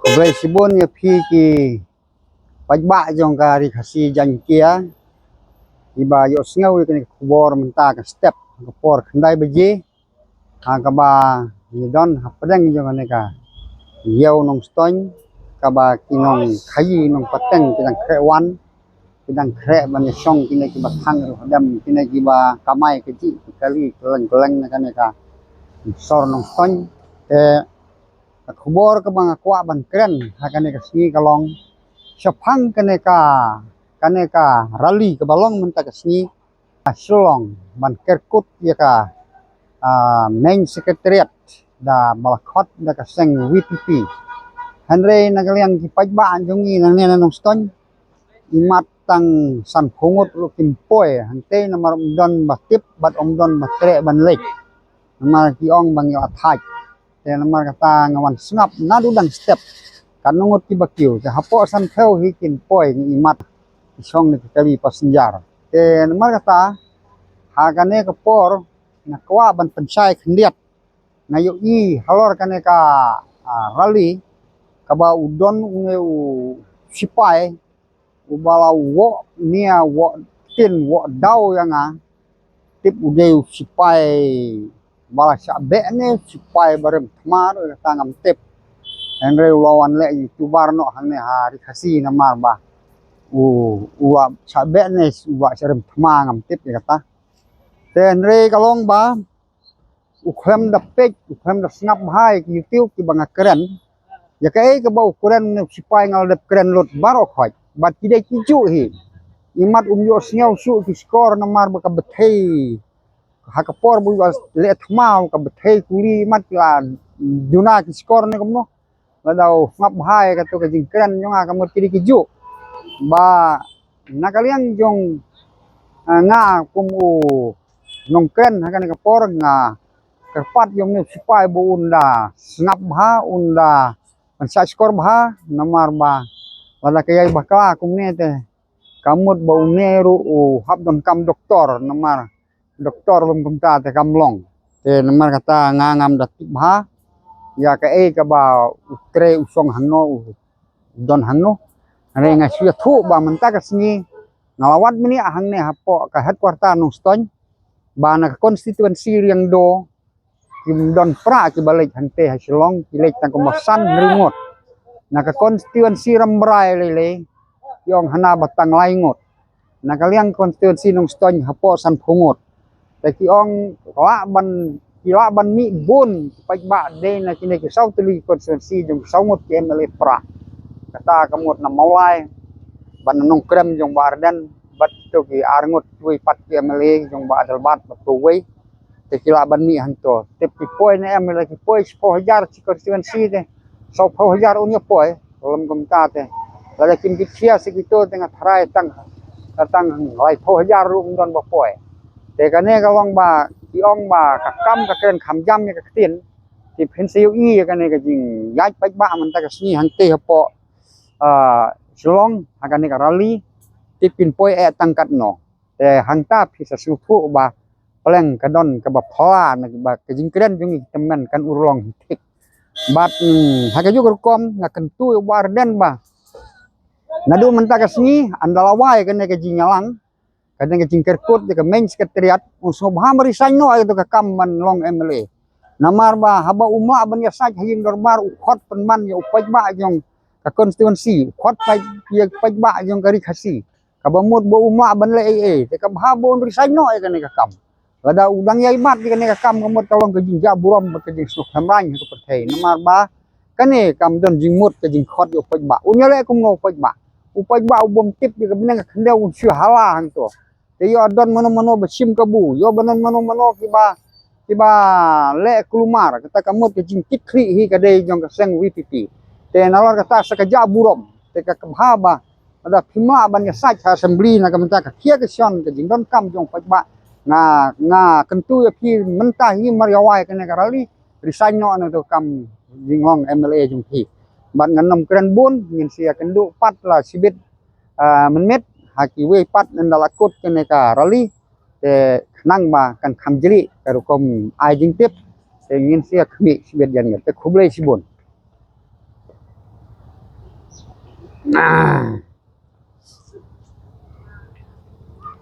Kubai sibon ya pi ki pajba jong kari khasi jan kia iba yo singaw ni kubor menta ka step ka por khandai beji ha ka ba ni don hapadang jong ne ka yau nong ston ka ba kinong khayi nong pateng kinang krewan kinang kre ban song kinai ki bathang ro dam kinai ki ba kamai ke ji kali keleng na ka sor nong ston kubor ka bang kwa ban kren ha ka ne ka si kalong Shapang kaneka rally ke balong mentak sini Shillong ban Kerkut ya ka main secretariat da balakot da ka seng WPP Henry nagaliang ki pajba jongi nang ne nong ston imat tang san phungut lu kimpoy hante namar umdon batip bat umdon batre ban lek namar ki ong bang yo athaj te namar kata ngawan snap nadu dan step kanungot ki bakyo te hapo san theo hikin poy ni imat isong ni kali pasenjar te namar kata hagane ka por na kwa ban pensai khendiat na yo I halor kane ka rally ka ba udon unge u sipai u bala wo nia wo tin wo dau yang tip ude u sipai bala sabe ne sipai barem tmar kata ngam tip Henry lawan le youtuber no hang hari khasi namar ba uwa sabe ne uwa serem thma ngam tip kata te Henry kalong ba ukham da page ukham da snap hai ki youtube ki banga keren ya kai ka ba ukuran sipai ngal de keren lot baro khoj bat ki de ki ju hi imat yo snyaw su ki skor namar ba ka bethei hakapor bu le thma ka bethei kuli mat la juna ki skor ne komno ladau ngap hai ka to ka jing keren nyonga ka mot kiri kiju ba nakalian jong nga kumu nong keren hakan ka por nga kerpat yong ne sipai bu unda ngap ha unda sa skor bha namar ba wala kaya bakla kumne te kamut ba uneru u habdon kam doktor namar doktor bum kumta te kamlong te namar kata nga ngam dat bha ya ka ka ba utre usong hangno don hangno re nga sia thu ba menta ka sini ngalawat mini ahang ne hapo ka headquarter nong ston ba na constituency riang do kim don pra ki balik hante hasilong kilek tang komasan ringot na ka constituency rambrai lele yong hana batang laingot na kaliang constituency nong ston hapo san phungot ta ki ong la ban mi bun pajba de na kini ki south li constituency jong saungot ke mele pra kata kamut na mawai ban nong krem jong bardan bat to ki arngot wi pat ke mele jong ba dalbat batuwe te ki la ban mi hanto te ki poi na mele ki poi 1000 constituency te 1000 unya poi lom komta te la kim ki thia sikito tengah thrai tang lai 1000 rum don ba poi te kane ka long ba ki ong ba ka kam ka kren kham jam ne ka tin ti pensiu I kane ka jing yai pajba man ta ka sni hante hapo Shillong hakane ka rally tipin poi tangkat no te hangta phisa sufu ba pleng kadon ka ba phla na ba ka jing kren jung temen kan urlong tik bat hakayu kom ngakan tu warden ba nadu menta ka sni andalawai kane ka jing yalang kadang ka jing Kerkut ka main secretariat uso bha marisan no ay to ka kam man long MLA namar ba haba umma ban ya saj hayin dorbar ukhot penman ya upajba jong ka constituency khot pajba jong kari khasi ka bamut bo umma ban le te ka bha bo marisan no ay kane ka kam lada udang yai mat kane ka kam kamut tolong ka jing ja buram ka jing suk hamrang ka perthei namar ba kane kam don jing mut ka jing khot yo pajba unya le kum ngo pajba upajba ubom tip ka benang ka khendau syu hala hang to yo don mano besim kabu yo banan mano kiba le kelumar kata kamu ke jing tikri hi ka dei jong ka seng WPP te nalor kata sakaja burom te ka kabhaba ada phima ban ya saj assembly na kamta ka kia ke sion ke jing don kam jong pajba nga kentu ya pi menta hi mariawai kene ka rally resign no na to kam jingong MLA jong pi ban nganom kren bun ngin sia kendu pat la sibit menmet haki we pat ndalakut kene ka rally te nang ba kan khamjili karukom ai jing tip te ngin sia khmi sibet jan te khuble sibon Ah.